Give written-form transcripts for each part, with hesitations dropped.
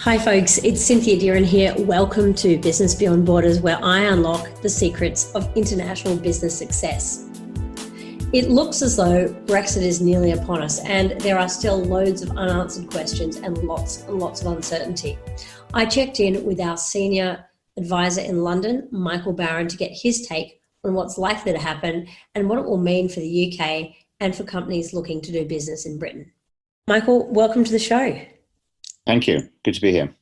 Hi folks, it's Cynthia Dearin here. Welcome to Business Beyond Borders, where I unlock the secrets of international business success. It looks as though Brexit is nearly upon us and there are still loads of unanswered questions and lots of uncertainty. I checked in with our senior advisor in London, Michael Barron, to get his take on what's likely to happen and what it will mean for the UK and for companies looking to do business in Britain. Michael, welcome to the show. Thank you. Good to be here.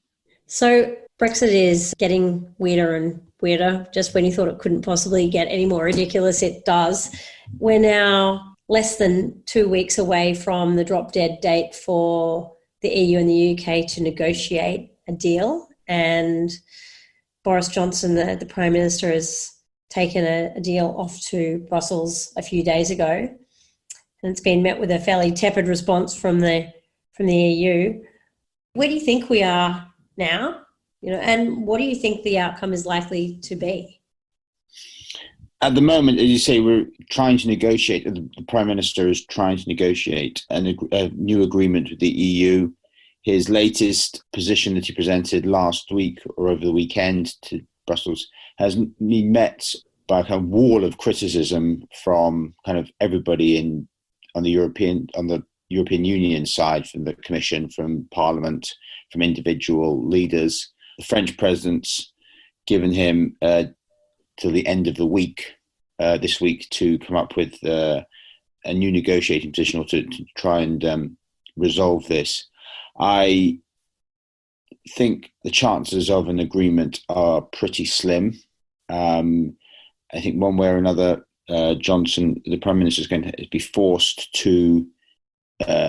So Brexit is getting weirder and weirder. Just when you thought it couldn't possibly get any more ridiculous, it does. We're now less than 2 weeks away from the drop dead date for the EU and the UK to negotiate a deal. And Boris Johnson, the Prime Minister, has taken a deal off to Brussels a few days ago. And it's been met with a fairly tepid response from the EU. Where do you think we are now? And what do you think the outcome is likely to be? At the moment, as you say, we're trying to negotiate. The Prime Minister is trying to negotiate a new agreement with the EU. His latest position that he presented last week or over the weekend to Brussels has been met by a kind of wall of criticism from kind of everybody on the European Union side, from the Commission, from Parliament, from individual leaders. The French president's given him till the end of the week, this week, to come up with a new negotiating position or to try and resolve this. I think the chances of an agreement are pretty slim. I think one way or another, Johnson, the Prime Minister, is going to be forced to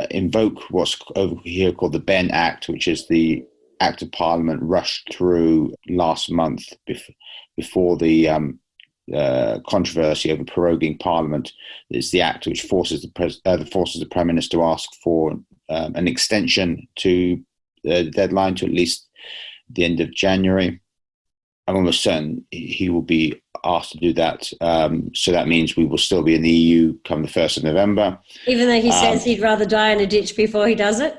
invoke what's over here called the Ben Act, which is the Act of Parliament rushed through last month before the controversy over proroguing Parliament. It's the act which forces the Prime Minister to ask for an extension to the deadline to at least the end of January. I'm almost certain he will be asked to do that. So that means we will still be in the EU come the 1st of November. Even though he says he'd rather die in a ditch before he does it?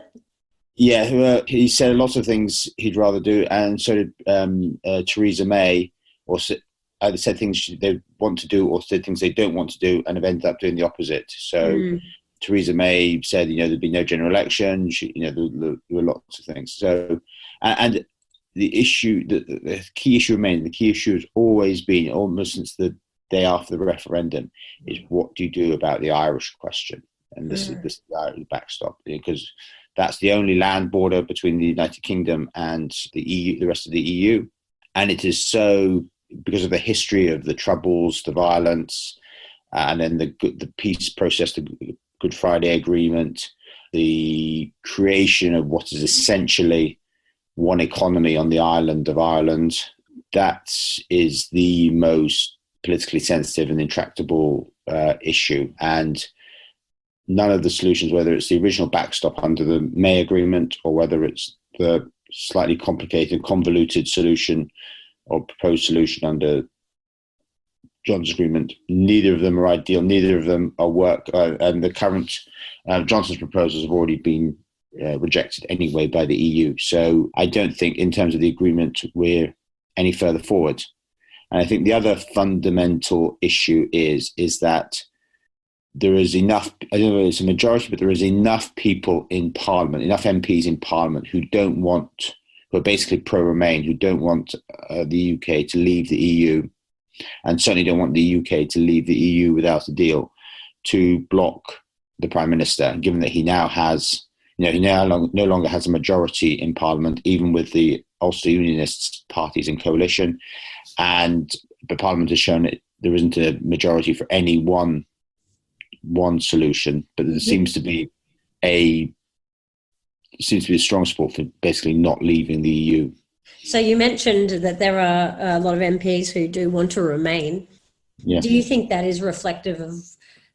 Yeah, he said lots of things he'd rather do, and so did Theresa May, either said things they want to do or said things they don't want to do, and have ended up doing the opposite. So Theresa May said, there'd be no general election. There were lots of things. So, and the issue, the key issue remains. The key issue has always been, almost since the day after the referendum, is what do you do about the Irish question? And this is the backstop, because that's the only land border between the United Kingdom and the EU, the rest of the EU, and it is so because of the history of the Troubles, the violence, and then the peace process, the Good Friday Agreement, the creation of what is essentially one economy on the island of Ireland. That is the most politically sensitive and intractable issue. And none of the solutions, whether it's the original backstop under the May Agreement or whether it's the slightly complicated, convoluted solution or proposed solution under Johnson's agreement, neither of them are ideal. Neither of them are work. And the current Johnson's proposals have already been rejected anyway by the EU. So I don't think in terms of the agreement we're any further forward. And I think the other fundamental issue is that there is enough, I don't know if it's a majority, but there is enough people in Parliament, enough MPs in Parliament who are basically pro-Remain, who don't want the UK to leave the EU, and certainly don't want the UK to leave the EU without a deal, to block the Prime Minister, given that he now has, he no longer has a majority in Parliament, even with the Ulster Unionists parties in coalition. And the Parliament has shown that there isn't a majority for any one solution, but there seems to be a strong support for basically not leaving the EU. So you mentioned that there are a lot of MPs who do want to remain. Yeah. Do you think that is reflective of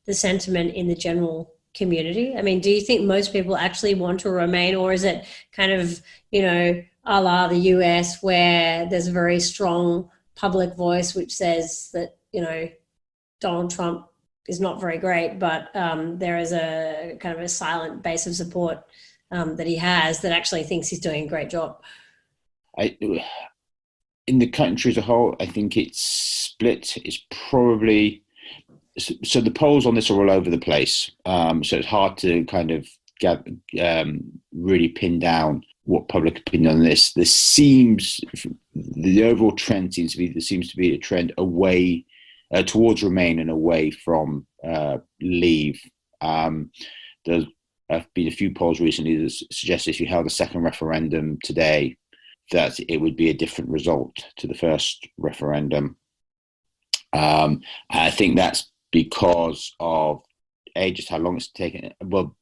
the sentiment in the general community? I mean, do you think most people actually want to remain, or is it kind of, a la the US, where there's a very strong public voice which says that, Donald Trump is not very great, but there is a kind of a silent base of support that he has that actually thinks he's doing a great job? I, in the country as a whole, I think it's split. It's probably so the polls on this are all over the place. So it's hard to kind of really pin down what public opinion on this. This seems the overall trend seems to be a trend away towards Remain and away from Leave. There's been a few polls recently that suggest if you held a second referendum today, that it would be a different result to the first referendum. I think that's because of just how long it's taken. Well,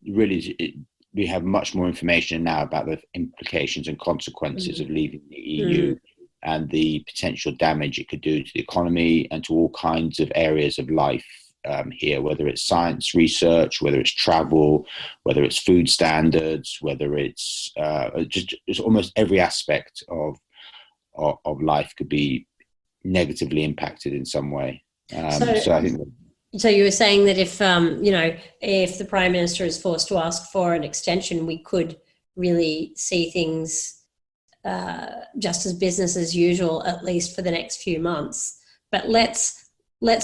really, we have much more information now about the implications and consequences of leaving the EU and the potential damage it could do to the economy and to all kinds of areas of life here, whether it's science research, whether it's travel, whether it's food standards, whether it's just almost every aspect of life could be negatively impacted in some way. So I think. So you were saying that if if the Prime Minister is forced to ask for an extension, we could really see things just as business as usual, at least for the next few months. But let's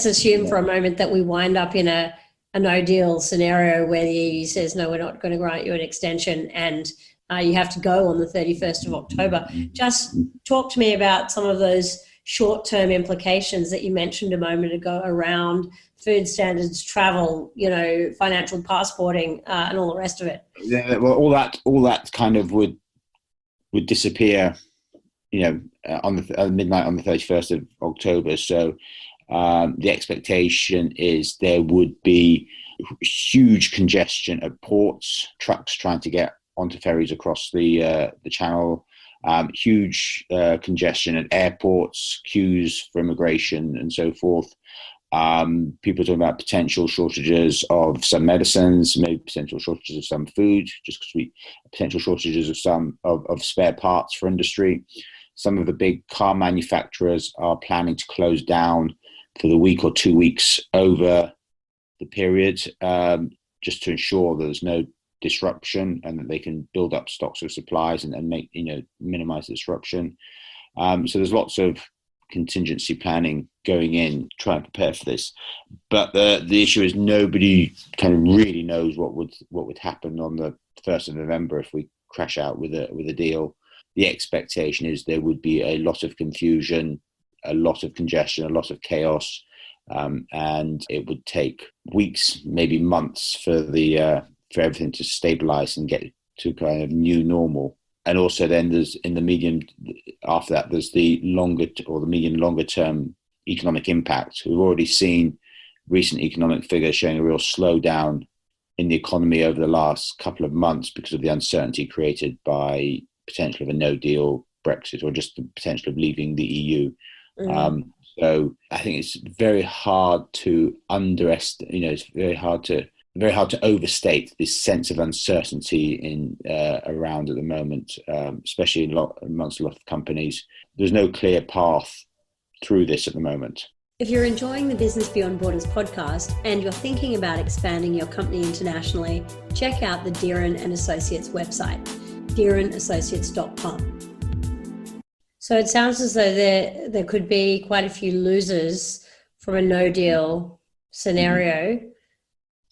assume for a moment that we wind up in a no deal scenario where the EU says, no, we're not going to grant you an extension, and you have to go on the 31st of October. Just talk to me about some of those short-term implications that you mentioned a moment ago around food standards, travel, financial passporting, and all the rest of it. Yeah, well, all that kind of would disappear, on the midnight on the 31st of October. So the expectation is there would be huge congestion at ports, trucks trying to get onto ferries across the channel. Huge congestion at airports, queues for immigration and so forth. People talking about potential shortages of some medicines, maybe potential shortages of some food, just because potential shortages of some of spare parts for industry. Some of the big car manufacturers are planning to close down for the week or 2 weeks over the period, just to ensure there's no disruption and that they can build up stocks of supplies and make minimize the disruption. So there's lots of contingency planning going in, try and prepare for this. But the issue is nobody kind of really knows what would happen on the 1st of November if we crash out with a deal. The expectation is there would be a lot of confusion, a lot of congestion, a lot of chaos, and it would take weeks, maybe months for everything to stabilize and get to kind of new normal. And also then there's in the medium after that, there's the medium longer term economic impact. We've already seen recent economic figures showing a real slowdown in the economy over the last couple of months because of the uncertainty created by potential of a no deal Brexit or just the potential of leaving the EU. So I think it's very hard to underestimate, it's very hard to overstate this sense of uncertainty in around at the moment, especially amongst a lot of companies. There's no clear path through this at the moment. If you're enjoying the Business Beyond Borders podcast and you're thinking about expanding your company internationally, check out the Dearin and Associates website, dearinassociates.com. So it sounds as though there could be quite a few losers from a no deal scenario.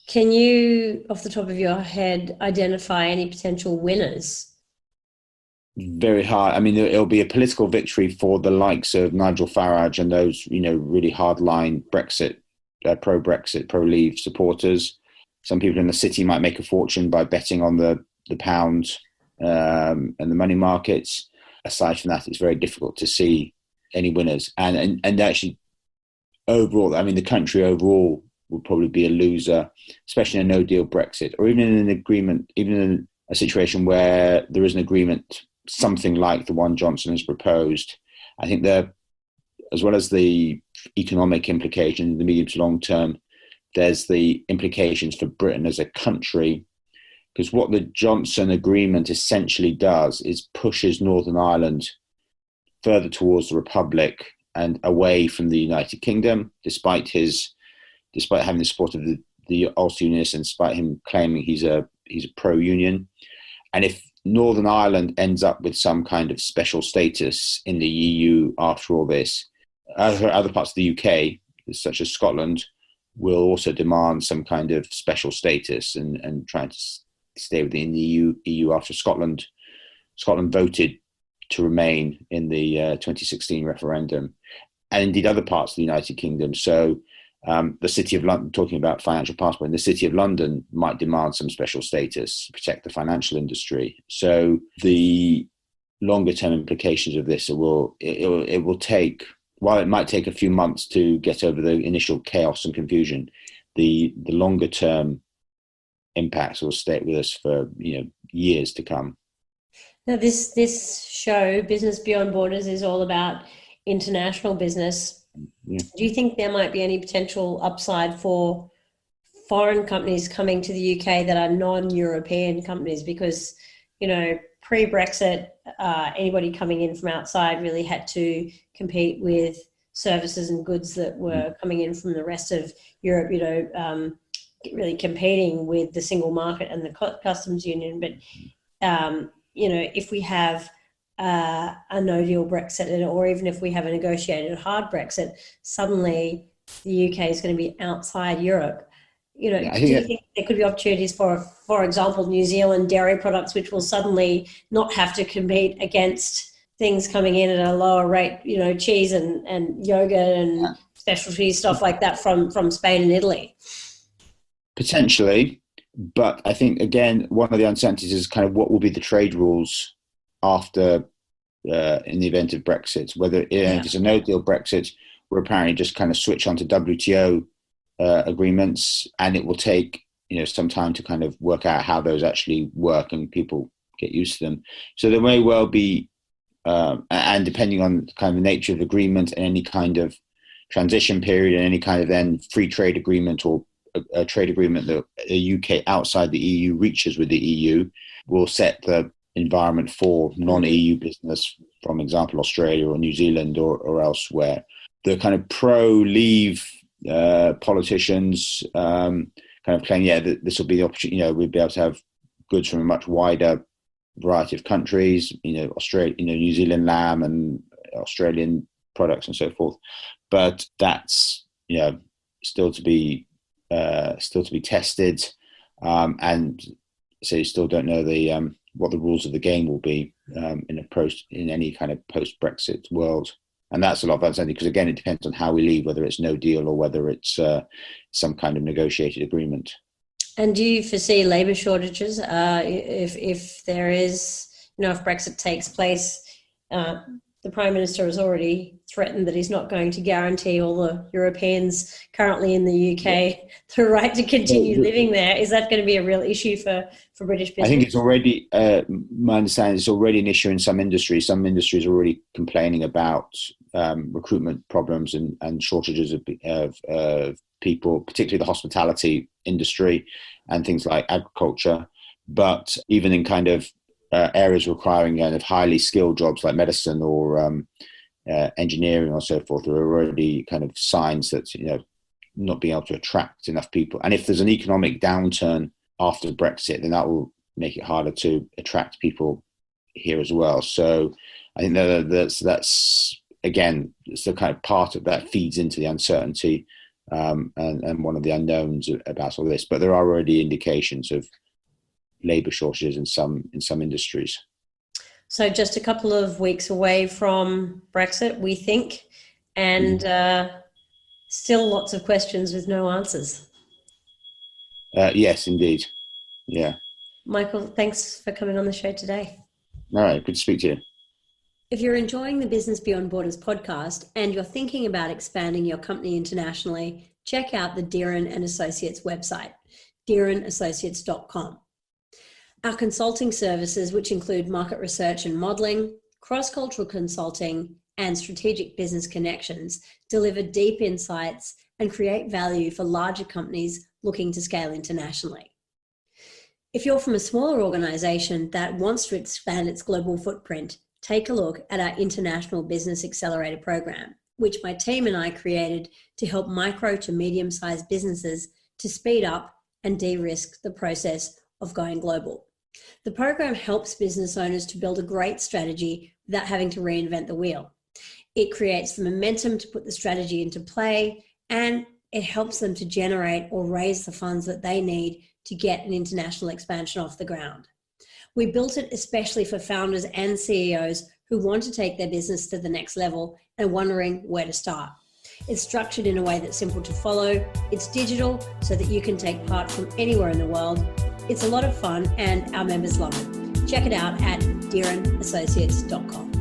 Can you, off the top of your head, identify any potential winners? Very hard. I mean, it'll be a political victory for the likes of Nigel Farage and those, really hardline Brexit, pro-Brexit, pro-Leave supporters. Some people in the city might make a fortune by betting on the pound and the money markets. Aside from that, it's very difficult to see any winners. And actually, overall, I mean, the country overall would probably be a loser, especially in a no-deal Brexit, or even in an agreement, even in a situation where there is an agreement, something like the one Johnson has proposed. I think as well as the economic implications in the medium to long term, there's the implications for Britain as a country, because what the Johnson agreement essentially does is pushes Northern Ireland further towards the Republic and away from the United Kingdom, despite having the support of the Ulster Unionists and despite him claiming he's a pro-union. And if Northern Ireland ends up with some kind of special status in the EU after all this, other parts of the UK, such as Scotland, will also demand some kind of special status and try to stay within the EU after Scotland voted to remain in the 2016 referendum, and indeed other parts of the United Kingdom. So the City of London, talking about financial passport, the City of London might demand some special status to protect the financial industry. So the longer term implications of this, it will take, while it might take a few months to get over the initial chaos and confusion, the longer term impacts will stay with us for years to come. Now, this show, Business Beyond Borders, is all about international business. Yeah. Do you think there might be any potential upside for foreign companies coming to the UK that are non-European companies? Because, pre-Brexit, anybody coming in from outside really had to compete with services and goods that were coming in from the rest of Europe, really competing with the single market and the customs union. But, if we have a no-deal Brexit, or even if we have a negotiated hard Brexit, suddenly the UK is going to be outside Europe. Do you think there could be opportunities for example, New Zealand dairy products, which will suddenly not have to compete against things coming in at a lower rate, cheese and yogurt and specialty stuff like that from Spain and Italy? Potentially, but I think, again, one of the uncertainties is kind of what will be the trade rules after, in the event of Brexit, whether if it's a no-deal Brexit, we're apparently just kind of switch onto WTO agreements, and it will take some time to kind of work out how those actually work and people get used to them. So there may well be, and depending on kind of the nature of the agreement and any kind of transition period and any kind of then free trade agreement or a trade agreement that the UK outside the EU reaches with the EU, will set the environment for non-EU business from, example, Australia or New Zealand or elsewhere. The kind of pro-leave politicians kind of claim, this will be the opportunity. We'll be able to have goods from a much wider variety of countries. Australia, New Zealand lamb and Australian products and so forth. But that's still to be tested, and so you still don't know what the rules of the game will be in any kind of post-Brexit world. And that's a lot of uncertainty because, again, it depends on how we leave, whether it's no deal or whether it's some kind of negotiated agreement. And do you foresee labour shortages if there is, if Brexit takes place? The Prime Minister has already threatened that he's not going to guarantee all the Europeans currently in the UK the right to continue living there. Is that going to be a real issue for British business? I think it's already, my understanding, it's already an issue in some industries. Some industries are already complaining about recruitment problems and shortages of people, particularly the hospitality industry and things like agriculture. But even in kind of areas requiring kind of highly skilled jobs like medicine or engineering or so forth, there are already kind of signs that not being able to attract enough people. And if there's an economic downturn after Brexit, then that will make it harder to attract people here as well. So I think that's again, it's the kind of part of that feeds into the uncertainty and one of the unknowns about all this. But there are already indications of labour shortages in some industries. So just a couple of weeks away from Brexit, we think, and still lots of questions with no answers. Yes, indeed. Yeah. Michael, thanks for coming on the show today. All right, good to speak to you. If you're enjoying the Business Beyond Borders podcast and you're thinking about expanding your company internationally, check out the Dearin and Associates website, dearinassociates.com. Our consulting services, which include market research and modelling, cross-cultural consulting, and strategic business connections, deliver deep insights and create value for larger companies looking to scale internationally. If you're from a smaller organisation that wants to expand its global footprint, take a look at our International Business Accelerator program, which my team and I created to help micro to medium-sized businesses to speed up and de-risk the process of going global. The program helps business owners to build a great strategy without having to reinvent the wheel. It creates the momentum to put the strategy into play, and it helps them to generate or raise the funds that they need to get an international expansion off the ground. We built it especially for founders and CEOs who want to take their business to the next level and wondering where to start. It's structured in a way that's simple to follow. It's digital so that you can take part from anywhere in the world. It's a lot of fun and our members love it. Check it out at dearinassociates.com.